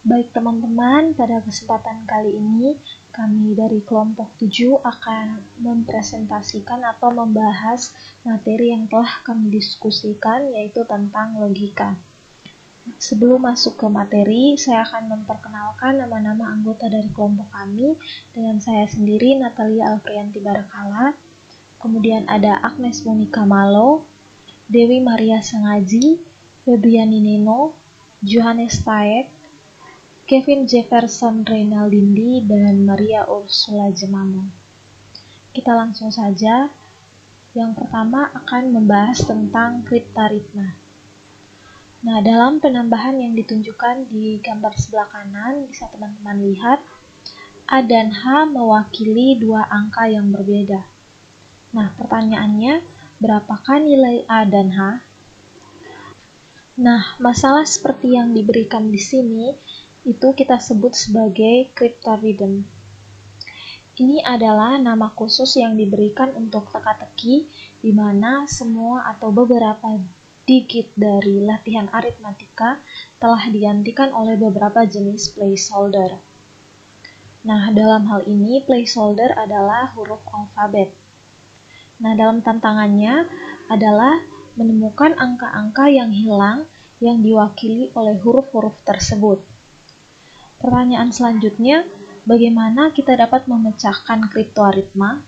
Baik teman-teman, pada kesempatan kali ini kami dari kelompok 7 akan mempresentasikan atau membahas materi yang telah kami diskusikan, yaitu tentang logika. Sebelum masuk ke materi, saya akan memperkenalkan nama-nama anggota dari kelompok kami dengan saya sendiri, Natalia Alfrianti Barakala. Kemudian ada Agnes Monica Malo, Dewi Maria Sengaji, Febriani Neno, Johannes Taek, Kevin Jefferson Reynaldindi, dan Maria Ursula Jemamo. Kita langsung saja. Yang pertama akan membahas tentang kriptaritma. Nah, dalam penambahan yang ditunjukkan di gambar sebelah kanan, bisa teman-teman lihat, A dan H mewakili dua angka yang berbeda. Nah, pertanyaannya, berapakah nilai A dan H? Nah, masalah seperti yang diberikan di sini, itu kita sebut sebagai cryptarhythm. Ini adalah nama khusus yang diberikan untuk teka-teki, di mana semua atau beberapa digit dari latihan aritmatika telah digantikan oleh beberapa jenis placeholder. Nah, dalam hal ini placeholder adalah huruf alfabet. Nah, dalam tantangannya adalah menemukan angka-angka yang hilang yang diwakili oleh huruf-huruf tersebut. Pertanyaan selanjutnya, bagaimana kita dapat memecahkan kriptoaritma?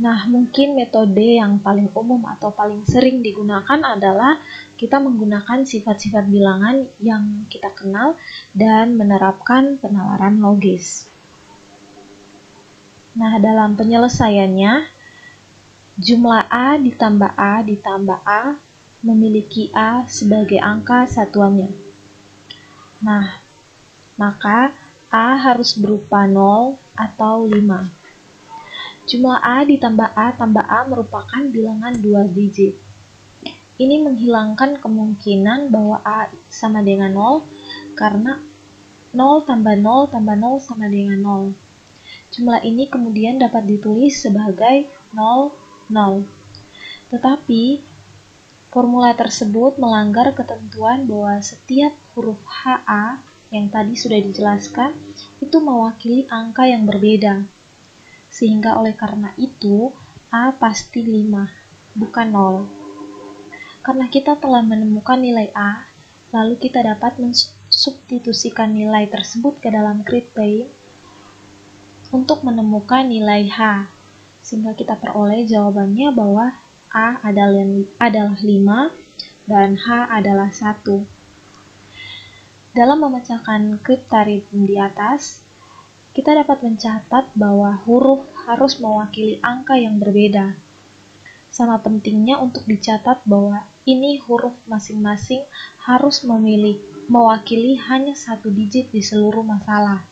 Nah, mungkin metode yang paling umum atau paling sering digunakan adalah kita menggunakan sifat-sifat bilangan yang kita kenal dan menerapkan penalaran logis. Nah, dalam penyelesaiannya, jumlah A ditambah A memiliki A sebagai angka satuannya. Nah, maka A harus berupa 0 atau 5. Jumlah A ditambah A tambah A merupakan bilangan 2 digit. Ini menghilangkan kemungkinan bahwa A sama dengan 0 karena 0 tambah 0 tambah 0 sama dengan 0. Jumlah ini kemudian dapat ditulis sebagai 0, 0. Tetapi, formula tersebut melanggar ketentuan bahwa setiap huruf HA yang tadi sudah dijelaskan itu mewakili angka yang berbeda. Sehingga oleh karena itu, A pasti 5, bukan 0. Karena kita telah menemukan nilai A, lalu kita dapat mensubstitusikan nilai tersebut ke dalam cryptame untuk menemukan nilai H, sehingga kita peroleh jawabannya bahwa A adalah 5 dan H adalah 1. Dalam memecahkan kriptaritm di atas, kita dapat mencatat bahwa huruf harus mewakili angka yang berbeda. Sama pentingnya untuk dicatat bahwa ini huruf masing-masing harus mewakili hanya 1 digit di seluruh masalah.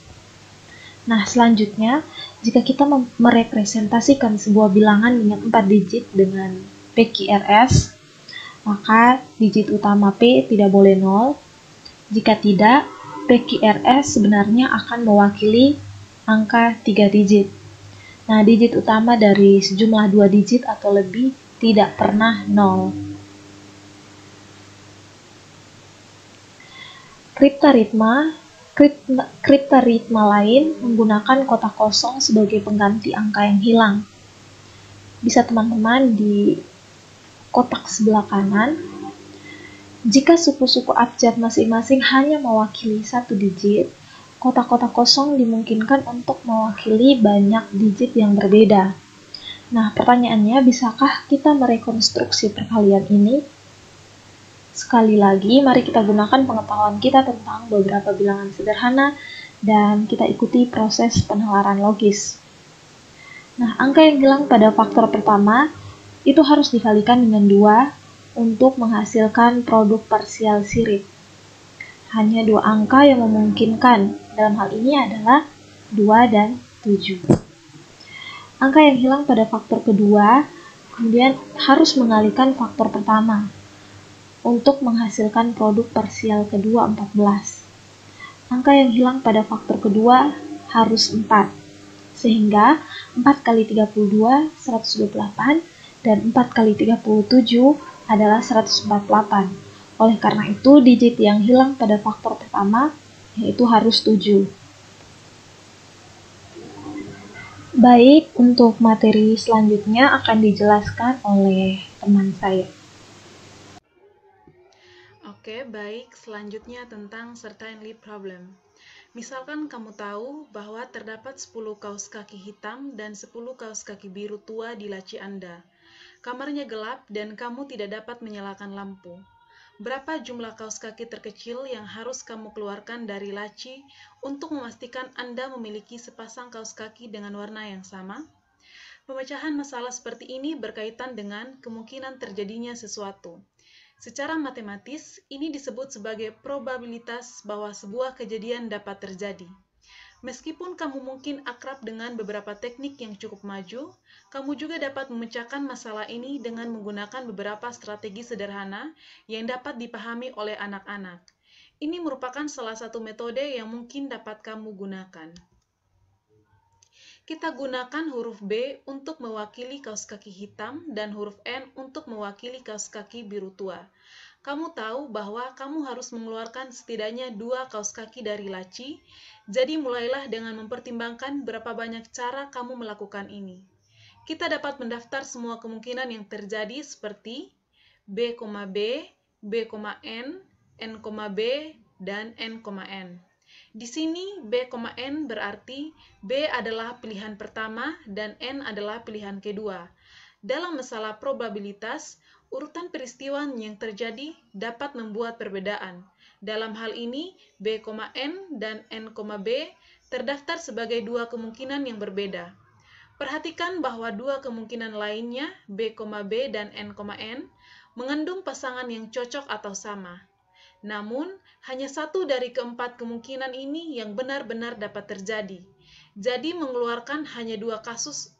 Nah, selanjutnya, jika kita merepresentasikan sebuah bilangan dengan 4 digit dengan PQRS, maka digit utama P tidak boleh 0. Jika tidak, PQRS sebenarnya akan mewakili angka 3 digit. Nah, digit utama dari sejumlah 2 digit atau lebih tidak pernah 0. Kriptaritma lain menggunakan kotak kosong sebagai pengganti angka yang hilang. Bisa teman-teman di kotak sebelah kanan. Jika suku-suku abjad masing-masing hanya mewakili 1 digit, kotak-kotak kosong dimungkinkan untuk mewakili banyak digit yang berbeda. Nah, pertanyaannya, bisakah kita merekonstruksi perkalian ini? Sekali lagi, mari kita gunakan pengetahuan kita tentang beberapa bilangan sederhana dan kita ikuti proses penalaran logis. Nah, angka yang hilang pada faktor pertama itu harus dikalikan dengan 2 untuk menghasilkan produk parsial sirip. Hanya 2 angka yang memungkinkan. Dalam hal ini adalah 2 dan 7. Angka yang hilang pada faktor kedua kemudian harus mengalikan faktor pertama untuk menghasilkan produk parsial kedua 14. Angka yang hilang pada faktor kedua harus 4. Sehingga 4 kali 32 128 dan 4 kali 37 adalah 148. Oleh karena itu, digit yang hilang pada faktor pertama yaitu harus 7. Baik, untuk materi selanjutnya akan dijelaskan oleh teman saya. Oke, baik. Selanjutnya tentang certainly problem. Misalkan kamu tahu bahwa terdapat 10 kaos kaki hitam dan 10 kaos kaki biru tua di laci Anda. Kamarnya gelap dan kamu tidak dapat menyalakan lampu. Berapa jumlah kaos kaki terkecil yang harus kamu keluarkan dari laci untuk memastikan Anda memiliki sepasang kaos kaki dengan warna yang sama? Pemecahan masalah seperti ini berkaitan dengan kemungkinan terjadinya sesuatu. Secara matematis, ini disebut sebagai probabilitas bahwa sebuah kejadian dapat terjadi. Meskipun kamu mungkin akrab dengan beberapa teknik yang cukup maju, kamu juga dapat memecahkan masalah ini dengan menggunakan beberapa strategi sederhana yang dapat dipahami oleh anak-anak. Ini merupakan salah satu metode yang mungkin dapat kamu gunakan. Kita gunakan huruf B untuk mewakili kaos kaki hitam dan huruf N untuk mewakili kaos kaki biru tua. Kamu tahu bahwa kamu harus mengeluarkan setidaknya 2 kaos kaki dari laci, jadi mulailah dengan mempertimbangkan berapa banyak cara kamu melakukan ini. Kita dapat mendaftar semua kemungkinan yang terjadi seperti B, B, B, N, B, dan N. Di sini B, N berarti B adalah pilihan pertama dan N adalah pilihan kedua. Dalam masalah probabilitas, urutan peristiwa yang terjadi dapat membuat perbedaan. Dalam hal ini, B, N dan N, B terdaftar sebagai dua kemungkinan yang berbeda. Perhatikan bahwa dua kemungkinan lainnya, B, B dan N, mengandung pasangan yang cocok atau sama. Namun, hanya satu dari keempat kemungkinan ini yang benar-benar dapat terjadi. Jadi, mengeluarkan hanya dua kaos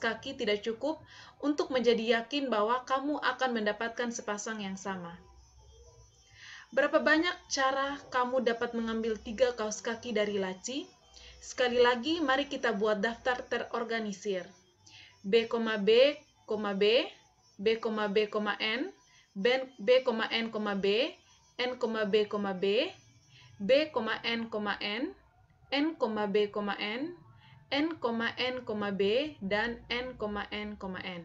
kaki tidak cukup untuk menjadi yakin bahwa kamu akan mendapatkan sepasang yang sama. Berapa banyak cara kamu dapat mengambil 3 kaos kaki dari laci? Sekali lagi, mari kita buat daftar terorganisir. B, B, B, B, B, N, B, N, B, N, B, B, B, N, N, N, B, N, N, B, dan N.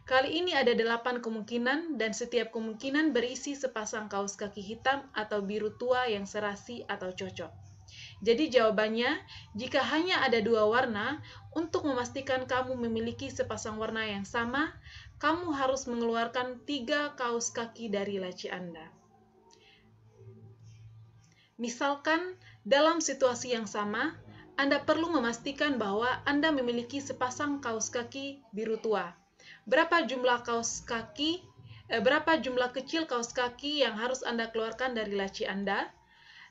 Kali ini ada 8 kemungkinan dan setiap kemungkinan berisi sepasang kaos kaki hitam atau biru tua yang serasi atau cocok. Jadi jawabannya, jika hanya ada 2 warna, untuk memastikan kamu memiliki sepasang warna yang sama, kamu harus mengeluarkan 3 kaos kaki dari laci Anda. Misalkan, dalam situasi yang sama, Anda perlu memastikan bahwa Anda memiliki sepasang kaos kaki biru tua. Berapa jumlah kecil kaos kaki yang harus Anda keluarkan dari laci Anda?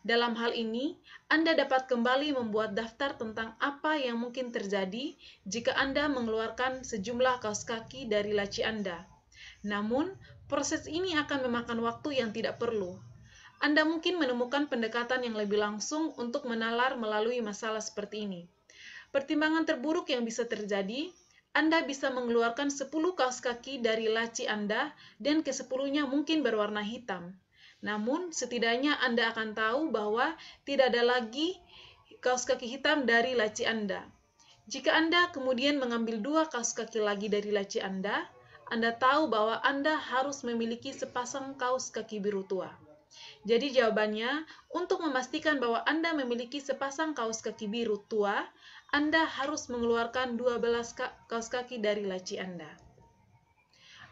Dalam hal ini, Anda dapat kembali membuat daftar tentang apa yang mungkin terjadi jika Anda mengeluarkan sejumlah kaos kaki dari laci Anda. Namun, proses ini akan memakan waktu yang tidak perlu. Anda mungkin menemukan pendekatan yang lebih langsung untuk menalar melalui masalah seperti ini. Pertimbangan terburuk yang bisa terjadi, Anda bisa mengeluarkan 10 kaos kaki dari laci Anda dan ke-10-nya mungkin berwarna hitam. Namun, setidaknya Anda akan tahu bahwa tidak ada lagi kaos kaki hitam dari laci Anda. Jika Anda kemudian mengambil 2 kaos kaki lagi dari laci Anda tahu bahwa Anda harus memiliki sepasang kaos kaki biru tua. Jadi jawabannya, untuk memastikan bahwa Anda memiliki sepasang kaos kaki biru tua, Anda harus mengeluarkan 12 kaos kaki dari laci Anda.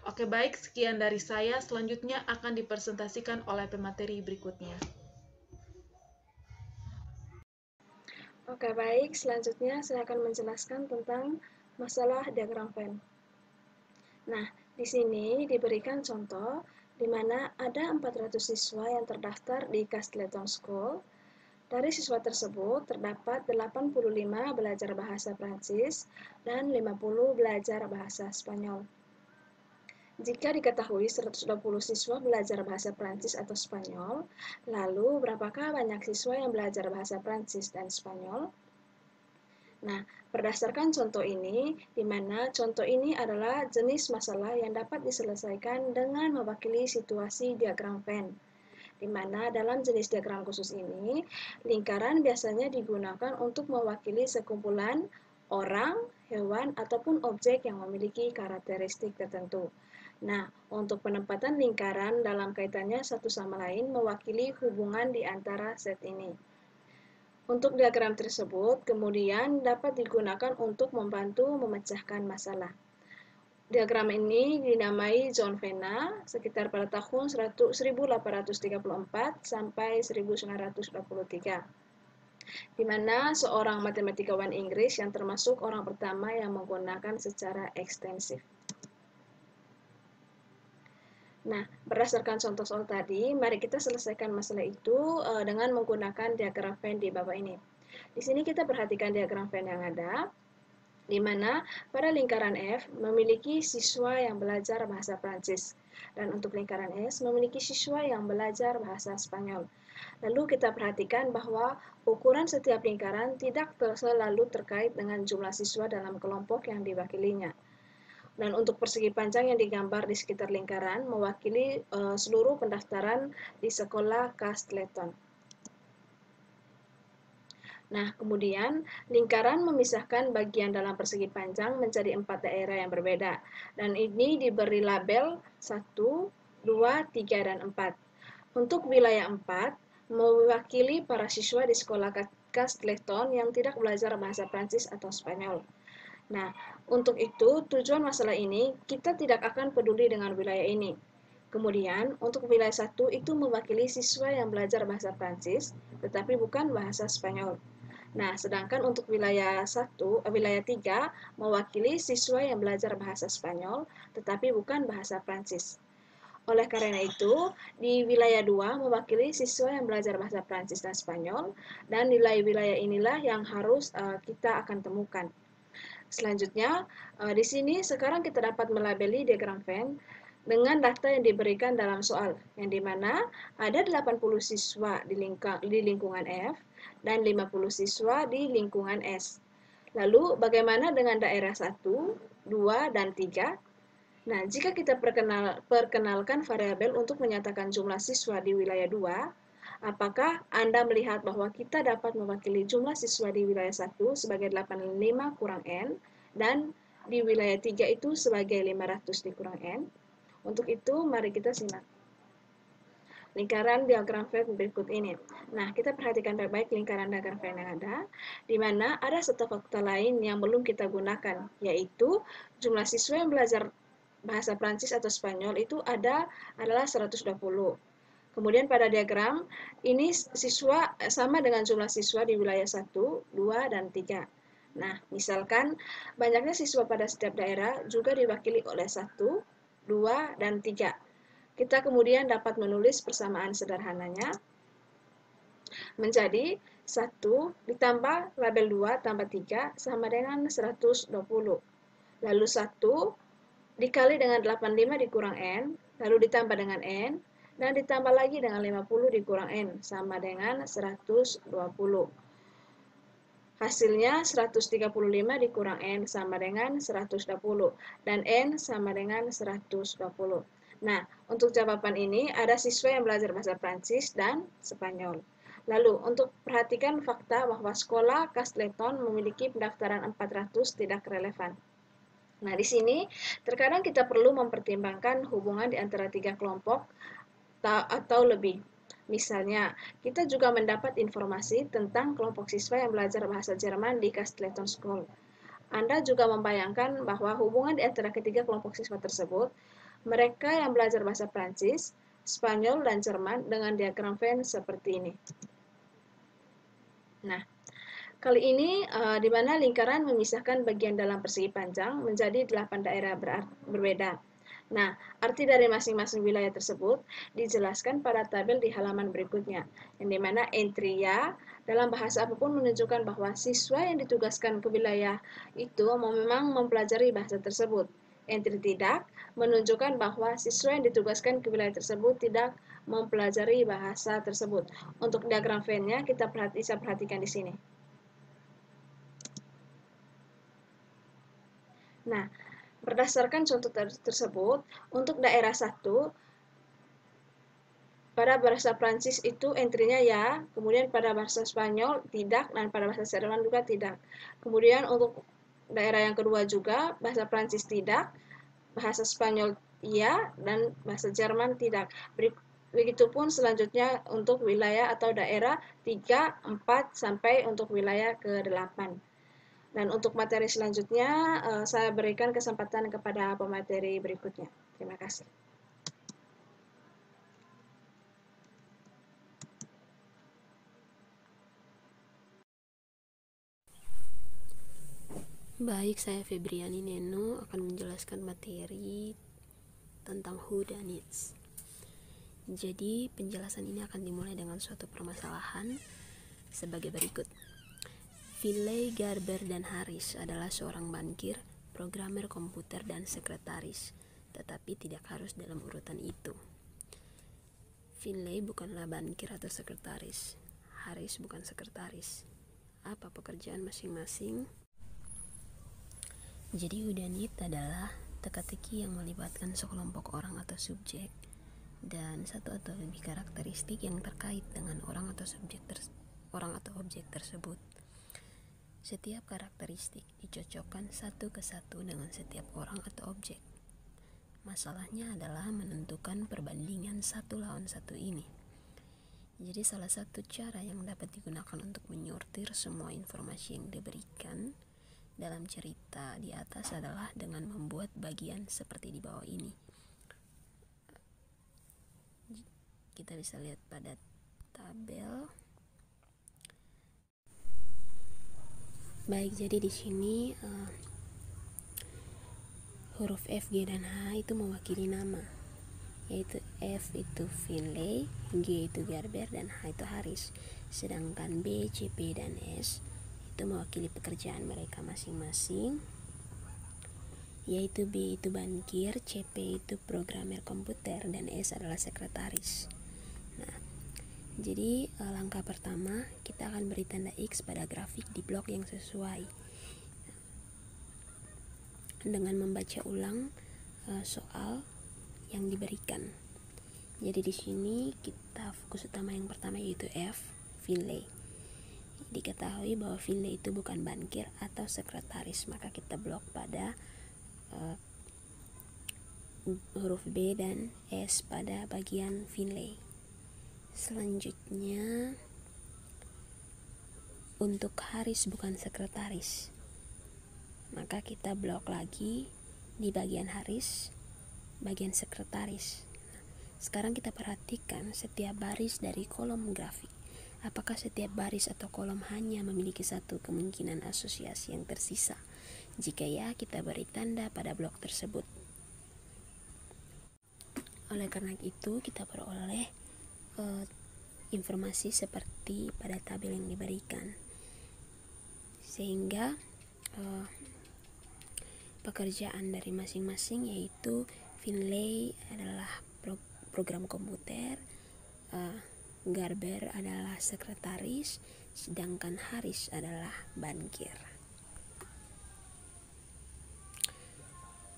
Oke, baik, sekian dari saya. Selanjutnya akan dipresentasikan oleh pemateri berikutnya. Oke, baik. Selanjutnya saya akan menjelaskan tentang masalah diagram Venn. Nah, di sini diberikan contoh di mana ada 400 siswa yang terdaftar di Castleton School. Dari siswa tersebut terdapat 85 belajar bahasa Prancis dan 50 belajar bahasa Spanyol. Jika diketahui 120 siswa belajar bahasa Prancis atau Spanyol, lalu berapakah banyak siswa yang belajar bahasa Prancis dan Spanyol? Nah, berdasarkan contoh ini, di mana contoh ini adalah jenis masalah yang dapat diselesaikan dengan mewakili situasi diagram Venn. Di mana dalam jenis diagram khusus ini, lingkaran biasanya digunakan untuk mewakili sekumpulan orang, hewan, ataupun objek yang memiliki karakteristik tertentu. Nah, untuk penempatan lingkaran dalam kaitannya satu sama lain mewakili hubungan di antara set ini. Untuk diagram tersebut kemudian dapat digunakan untuk membantu memecahkan masalah. Diagram ini dinamai John Venna sekitar pada tahun 1834 sampai 1923, di mana seorang matematikawan Inggris yang termasuk orang pertama yang menggunakan secara ekstensif. Nah, berdasarkan contoh soal tadi, mari kita selesaikan masalah itu dengan menggunakan diagram Venn di bawah ini. Di sini kita perhatikan diagram Venn yang ada, di mana pada lingkaran F memiliki siswa yang belajar bahasa Prancis, dan untuk lingkaran S memiliki siswa yang belajar bahasa Spanyol. Lalu kita perhatikan bahwa ukuran setiap lingkaran tidak selalu terkait dengan jumlah siswa dalam kelompok yang diwakilinya. Dan untuk persegi panjang yang digambar di sekitar lingkaran mewakili seluruh pendaftaran di sekolah Castleton. Nah, kemudian lingkaran memisahkan bagian dalam persegi panjang menjadi 4 daerah yang berbeda. Dan ini diberi label 1, 2, 3, dan 4. Untuk wilayah 4, mewakili para siswa di sekolah Castleton yang tidak belajar bahasa Prancis atau Spanyol. Nah, untuk itu, tujuan masalah ini, kita tidak akan peduli dengan wilayah ini. Kemudian, untuk wilayah 1 itu mewakili siswa yang belajar bahasa Prancis, tetapi bukan bahasa Spanyol. Nah, sedangkan untuk wilayah 3 mewakili siswa yang belajar bahasa Spanyol, tetapi bukan bahasa Prancis. Oleh karena itu, di wilayah 2 mewakili siswa yang belajar bahasa Prancis dan Spanyol, dan nilai wilayah inilah yang harus kita akan temukan. Selanjutnya, di sini sekarang kita dapat melabeli diagram Venn dengan data yang diberikan dalam soal, yang dimana ada 80 siswa di lingkungan F dan 50 siswa di lingkungan S. Lalu, bagaimana dengan daerah 1, 2, dan 3? Nah, jika kita perkenalkan variabel untuk menyatakan jumlah siswa di wilayah 2, apakah Anda melihat bahwa kita dapat mewakili jumlah siswa di wilayah 1 sebagai 85 kurang N, dan di wilayah 3 itu sebagai 500 dikurang N? Untuk itu, mari kita simak lingkaran diagram Venn berikut ini. Nah, kita perhatikan baik-baik lingkaran diagram Venn yang ada, di mana ada satu fakta lain yang belum kita gunakan, yaitu jumlah siswa yang belajar bahasa Prancis atau Spanyol itu adalah 120. Kemudian pada diagram, ini siswa sama dengan jumlah siswa di wilayah 1, 2, dan 3. Nah, misalkan banyaknya siswa pada setiap daerah juga diwakili oleh 1, 2, dan 3. Kita kemudian dapat menulis persamaan sederhananya menjadi 1 ditambah label 2 tambah 3 sama dengan 120. Lalu 1 dikali dengan 85 dikurang N, lalu ditambah dengan N, dan ditambah lagi dengan 50 dikurang N, sama dengan 120. Hasilnya 135 dikurang N sama dengan 120, dan N sama dengan 120. Nah, untuk jawaban ini ada siswa yang belajar bahasa Prancis dan Spanyol. Lalu, untuk perhatikan fakta bahwa sekolah Castleton memiliki pendaftaran 400 tidak relevan. Nah, di sini terkadang kita perlu mempertimbangkan hubungan di antara 3 kelompok atau lebih. Misalnya, kita juga mendapat informasi tentang kelompok siswa yang belajar bahasa Jerman di Castleton School. Anda juga membayangkan bahwa hubungan di antara ketiga kelompok siswa tersebut, mereka yang belajar bahasa Prancis, Spanyol, dan Jerman dengan diagram Venn seperti ini. Nah, kali ini di mana lingkaran memisahkan bagian dalam persegi panjang menjadi 8 daerah berbeda. Nah, arti dari masing-masing wilayah tersebut dijelaskan pada tabel di halaman berikutnya, yang dimana entry ya dalam bahasa apapun menunjukkan bahwa siswa yang ditugaskan ke wilayah itu memang mempelajari bahasa tersebut. Entry tidak menunjukkan bahwa siswa yang ditugaskan ke wilayah tersebut tidak mempelajari bahasa tersebut. Untuk diagram Venn-nya kita bisa perhatikan di sini. Nah, berdasarkan contoh tersebut, untuk daerah 1, pada bahasa Prancis itu entry-nya ya, kemudian pada bahasa Spanyol tidak, dan pada bahasa Jerman juga tidak. Kemudian untuk daerah yang kedua juga, bahasa Prancis tidak, bahasa Spanyol iya, dan bahasa Jerman tidak. Begitupun selanjutnya untuk wilayah atau daerah 3, 4, sampai untuk wilayah ke-8. Dan untuk materi selanjutnya, saya berikan kesempatan kepada pemateri berikutnya. Terima kasih. Baik, saya Febriani Neno akan menjelaskan materi tentang who dan its. Jadi, penjelasan ini akan dimulai dengan suatu permasalahan sebagai berikut. Finlay, Garber, dan Harris adalah seorang bankir, programmer komputer, dan sekretaris, tetapi tidak harus dalam urutan itu. Finlay bukanlah bankir atau sekretaris. Harris bukan sekretaris. Apa pekerjaan masing-masing? Jadi udanit adalah teka-teki yang melibatkan sekelompok orang atau subjek dan satu atau lebih karakteristik yang terkait dengan orang atau objek tersebut. Setiap karakteristik dicocokkan satu ke satu dengan setiap orang atau objek. Masalahnya adalah menentukan perbandingan satu lawan satu ini. Jadi salah satu cara yang dapat digunakan untuk menyortir semua informasi yang diberikan dalam cerita di atas adalah dengan membuat bagian seperti di bawah ini. Kita bisa lihat pada tabel. Baik, jadi di sini huruf F, G, dan H itu mewakili nama, yaitu F itu Finlay, G itu Garber, dan H itu Harris. Sedangkan B, C, P, dan S itu mewakili pekerjaan mereka masing-masing, yaitu B itu bankir, CP itu programmer komputer, dan S adalah sekretaris. Nah, jadi langkah pertama kita akan beri tanda X pada grafik di blok yang sesuai dengan membaca ulang soal yang diberikan. Jadi di sini kita fokus utama yang pertama yaitu F, Finlay. Diketahui bahwa Finlay itu bukan bankir atau sekretaris, maka kita blok pada huruf B dan S pada bagian Finlay. Selanjutnya untuk Harris bukan sekretaris, maka kita blok lagi di bagian Harris, bagian sekretaris. Sekarang kita perhatikan setiap baris dari kolom grafik. Apakah setiap baris atau kolom hanya memiliki satu kemungkinan asosiasi yang tersisa? Jika ya, kita beri tanda pada blok tersebut. Oleh karena itu, kita peroleh informasi seperti pada tabel yang diberikan. Sehingga pekerjaan dari masing-masing yaitu Finlay adalah program komputer, Garber adalah sekretaris, sedangkan Harris adalah bankir.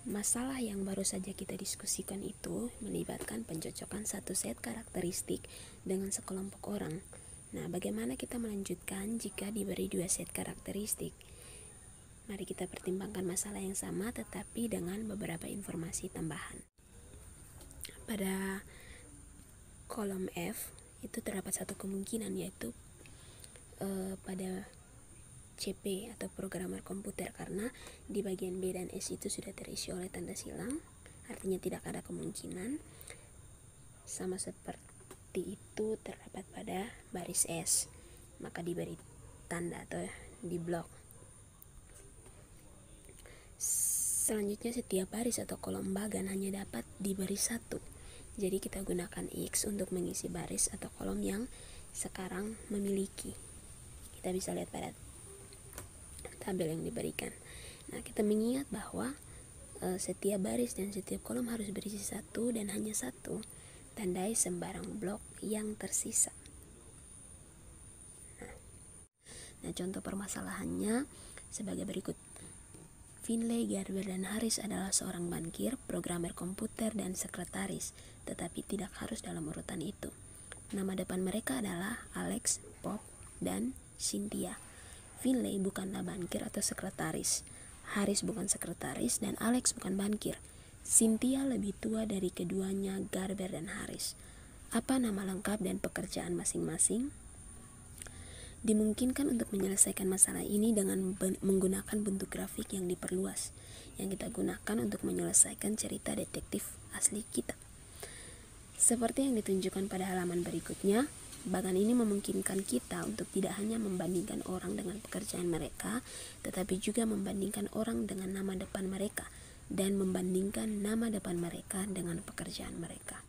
Masalah yang baru saja kita diskusikan itu melibatkan pencocokan satu set karakteristik dengan sekelompok orang. Nah, bagaimana kita melanjutkan jika diberi dua set karakteristik? Mari kita pertimbangkan masalah yang sama tetapi dengan beberapa informasi tambahan. Pada kolom F itu terdapat satu kemungkinan, yaitu pada CP atau programmer komputer, karena di bagian B dan S itu sudah terisi oleh tanda silang, artinya tidak ada kemungkinan. Sama seperti itu terdapat pada baris S, maka diberi tanda atau di blok. Selanjutnya setiap baris atau kolom bagan hanya dapat diberi satu. Jadi kita gunakan X untuk mengisi baris atau kolom yang sekarang memiliki. Kita bisa lihat pada tabel yang diberikan. Nah, kita mengingat bahwa setiap baris dan setiap kolom harus berisi satu dan hanya satu. Tandai sembarang blok yang tersisa. Nah, contoh permasalahannya sebagai berikut. Finlay, Garber, dan Harris adalah seorang bankir, programmer komputer, dan sekretaris, tetapi tidak harus dalam urutan itu. Nama depan mereka adalah Alex, Bob, dan Cynthia. Finlay bukanlah bankir atau sekretaris, Harris bukan sekretaris, dan Alex bukan bankir. Cynthia lebih tua dari keduanya, Garber dan Harris. Apa nama lengkap dan pekerjaan masing-masing? Dimungkinkan untuk menyelesaikan masalah ini dengan menggunakan bentuk grafik yang diperluas, yang kita gunakan untuk menyelesaikan cerita detektif asli kita. Seperti yang ditunjukkan pada halaman berikutnya, bagan ini memungkinkan kita untuk tidak hanya membandingkan orang dengan pekerjaan mereka, tetapi juga membandingkan orang dengan nama depan mereka, dan membandingkan nama depan mereka dengan pekerjaan mereka.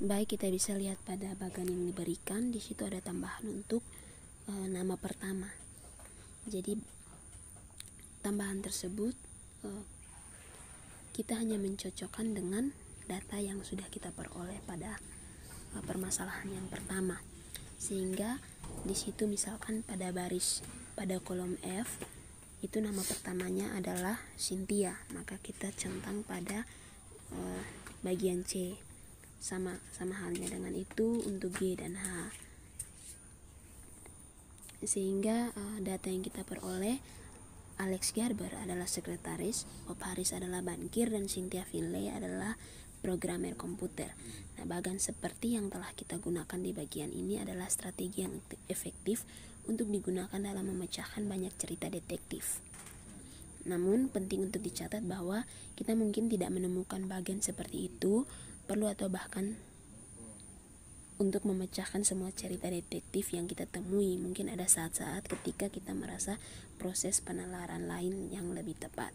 Baik, kita bisa lihat pada bagan yang diberikan, di situ ada tambahan untuk nama pertama. Jadi tambahan tersebut kita hanya mencocokkan dengan data yang sudah kita peroleh pada permasalahan yang pertama. Sehingga di situ misalkan pada kolom F itu nama pertamanya adalah Cynthia, maka kita centang pada bagian C. Sama halnya dengan itu untuk G dan H. Sehingga data yang kita peroleh, Alex Garber adalah sekretaris, Bob Harris adalah bankir, dan Cynthia Finlay adalah programmer komputer. Nah, bagan seperti yang telah kita gunakan di bagian ini adalah strategi yang efektif untuk digunakan dalam memecahkan banyak cerita detektif. Namun penting untuk dicatat bahwa kita mungkin tidak menemukan bagan seperti itu perlu atau bahkan untuk memecahkan semua cerita detektif yang kita temui. Mungkin ada saat-saat ketika kita merasa proses penalaran lain yang lebih tepat.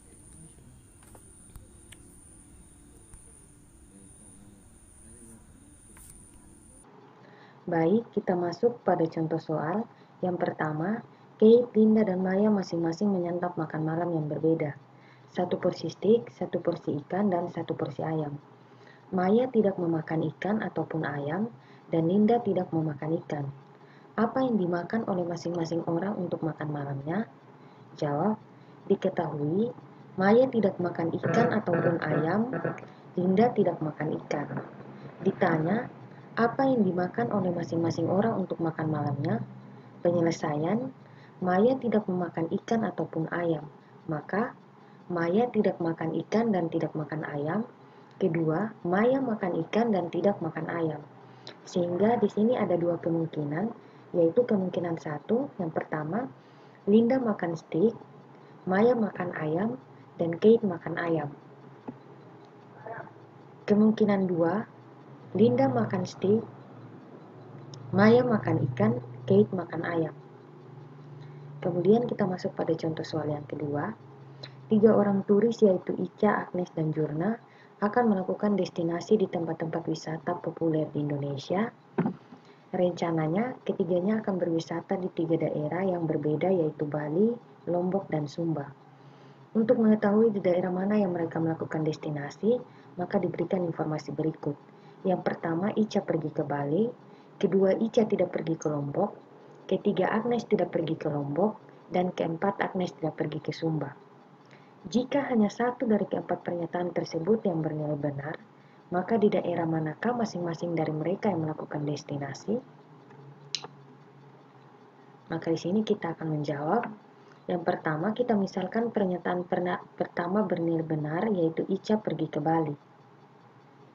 Baik, kita masuk pada contoh soal. Yang pertama, Kate, Linda, dan Maya masing-masing menyantap makan malam yang berbeda. 1 porsi steak, 1 porsi ikan, dan 1 porsi ayam. Maya tidak memakan ikan ataupun ayam, dan Linda tidak memakan ikan. Apa yang dimakan oleh masing-masing orang untuk makan malamnya? Jawab, diketahui Maya tidak makan ikan ataupun ayam, Linda tidak makan ikan. Ditanya, apa yang dimakan oleh masing-masing orang untuk makan malamnya? Penyelesaian, Maya tidak memakan ikan ataupun ayam, maka Maya tidak makan ikan dan tidak makan ayam. Kedua, Maya makan ikan dan tidak makan ayam. Sehingga di sini ada 2 kemungkinan, yaitu kemungkinan 1, yang pertama, Linda makan steak, Maya makan ayam, dan Kate makan ayam. Kemungkinan 2, Linda makan steak, Maya makan ikan, Kate makan ayam. Kemudian kita masuk pada contoh soal yang kedua. 3 orang turis yaitu Ica, Agnes, dan Jurna akan melakukan destinasi di tempat-tempat wisata populer di Indonesia. Rencananya, ketiganya akan berwisata di 3 daerah yang berbeda yaitu Bali, Lombok, dan Sumba. Untuk mengetahui di daerah mana yang mereka melakukan destinasi, maka diberikan informasi berikut. Yang pertama, Ica pergi ke Bali. Kedua, Ica tidak pergi ke Lombok. Ketiga, Agnes tidak pergi ke Lombok. Dan keempat, Agnes tidak pergi ke Sumba. Jika hanya satu dari keempat pernyataan tersebut yang bernilai benar, maka di daerah manakah masing-masing dari mereka yang melakukan destinasi? Maka di sini kita akan menjawab. Yang pertama, kita misalkan pernyataan pertama bernilai benar, yaitu Ica pergi ke Bali.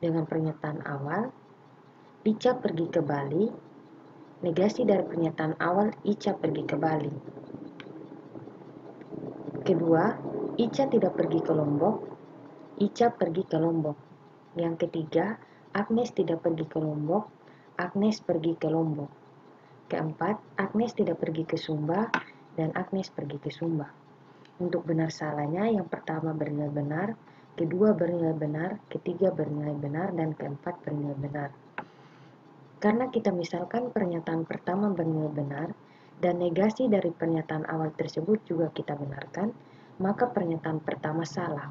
Dengan pernyataan awal, Ica pergi ke Bali. Negasi dari pernyataan awal, Ica pergi ke Bali. Kedua, Ica tidak pergi ke Lombok, Ica pergi ke Lombok. Yang ketiga, Agnes tidak pergi ke Lombok, Agnes pergi ke Lombok. Keempat, Agnes tidak pergi ke Sumba, dan Agnes pergi ke Sumba. Untuk benar salahnya, yang pertama bernilai benar, kedua bernilai benar, ketiga bernilai benar, dan keempat bernilai benar. Karena kita misalkan pernyataan pertama bernilai benar, dan negasi dari pernyataan awal tersebut juga kita benarkan, maka pernyataan pertama salah.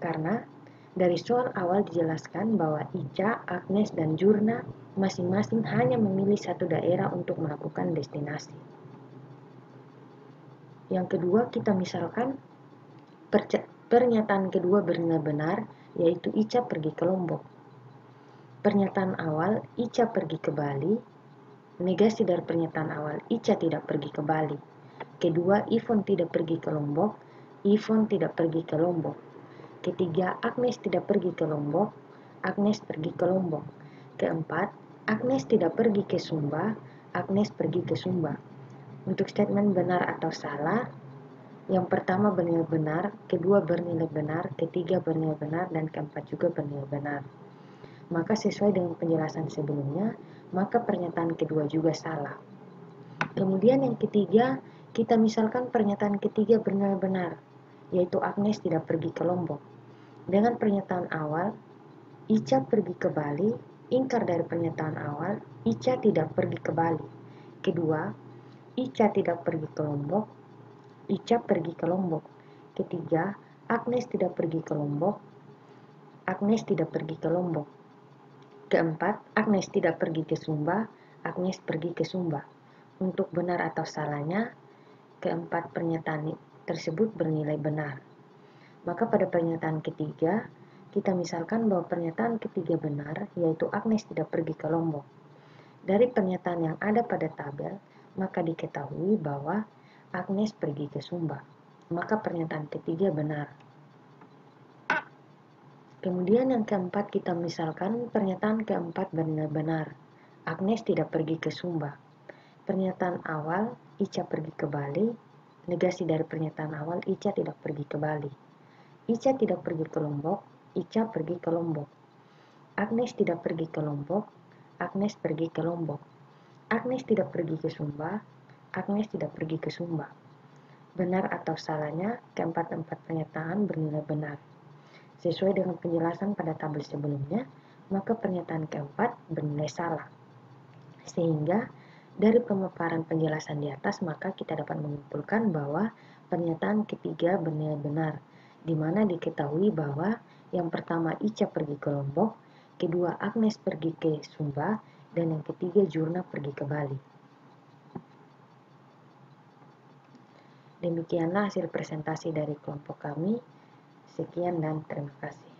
Karena dari soal awal dijelaskan bahwa Ica, Agnes, dan Jurna masing-masing hanya memilih satu daerah untuk melakukan destinasi. Yang kedua, kita misalkan pernyataan kedua bernilai benar, yaitu Ica pergi ke Lombok. Pernyataan awal, Ica pergi ke Bali. Negasi dari pernyataan awal, Ica tidak pergi ke Bali. Kedua, Ivon tidak pergi ke Lombok. Ivon tidak pergi ke Lombok. Ketiga, Agnes tidak pergi ke Lombok. Agnes pergi ke Lombok. Keempat, Agnes tidak pergi ke Sumba. Agnes pergi ke Sumba. Untuk statement benar atau salah, yang pertama bernilai benar, kedua bernilai benar, ketiga bernilai benar, dan keempat juga bernilai benar. Maka sesuai dengan penjelasan sebelumnya, maka pernyataan kedua juga salah. Kemudian yang ketiga, kita misalkan pernyataan ketiga bernilai benar, yaitu Agnes tidak pergi ke Lombok. Dengan pernyataan awal, Ica pergi ke Bali, ingkar dari pernyataan awal, Ica tidak pergi ke Bali. Kedua, Ica tidak pergi ke Lombok, Ica pergi ke Lombok. Ketiga, Agnes tidak pergi ke Lombok, Agnes tidak pergi ke Lombok. Keempat, Agnes tidak pergi ke Sumba, Agnes pergi ke Sumba. Untuk benar atau salahnya, keempat pernyataan tersebut bernilai benar. Maka pada pernyataan ketiga, kita misalkan bahwa pernyataan ketiga benar, yaitu Agnes tidak pergi ke Lombok. Dari pernyataan yang ada pada tabel, maka diketahui bahwa Agnes pergi ke Sumba. Maka pernyataan ketiga benar. Kemudian yang keempat, kita misalkan pernyataan keempat bernilai benar. Agnes tidak pergi ke Sumba. Pernyataan awal, Ica pergi ke Bali. Negasi dari pernyataan awal, Ica tidak pergi ke Bali. Ica tidak pergi ke Lombok, Ica pergi ke Lombok. Agnes tidak pergi ke Lombok, Agnes pergi ke Lombok. Agnes tidak pergi ke Sumba, Agnes tidak pergi ke Sumba. Benar atau salahnya, keempat-empat pernyataan bernilai benar. Sesuai dengan penjelasan pada tabel sebelumnya, maka pernyataan keempat bernilai salah. Sehingga dari pemaparan penjelasan di atas, maka kita dapat menyimpulkan bahwa pernyataan ketiga bernilai benar, di mana diketahui bahwa yang pertama Ica pergi ke Lombok, kedua Agnes pergi ke Sumba, dan yang ketiga Jurna pergi ke Bali. Demikianlah hasil presentasi dari kelompok kami. Sekian dan terima kasih.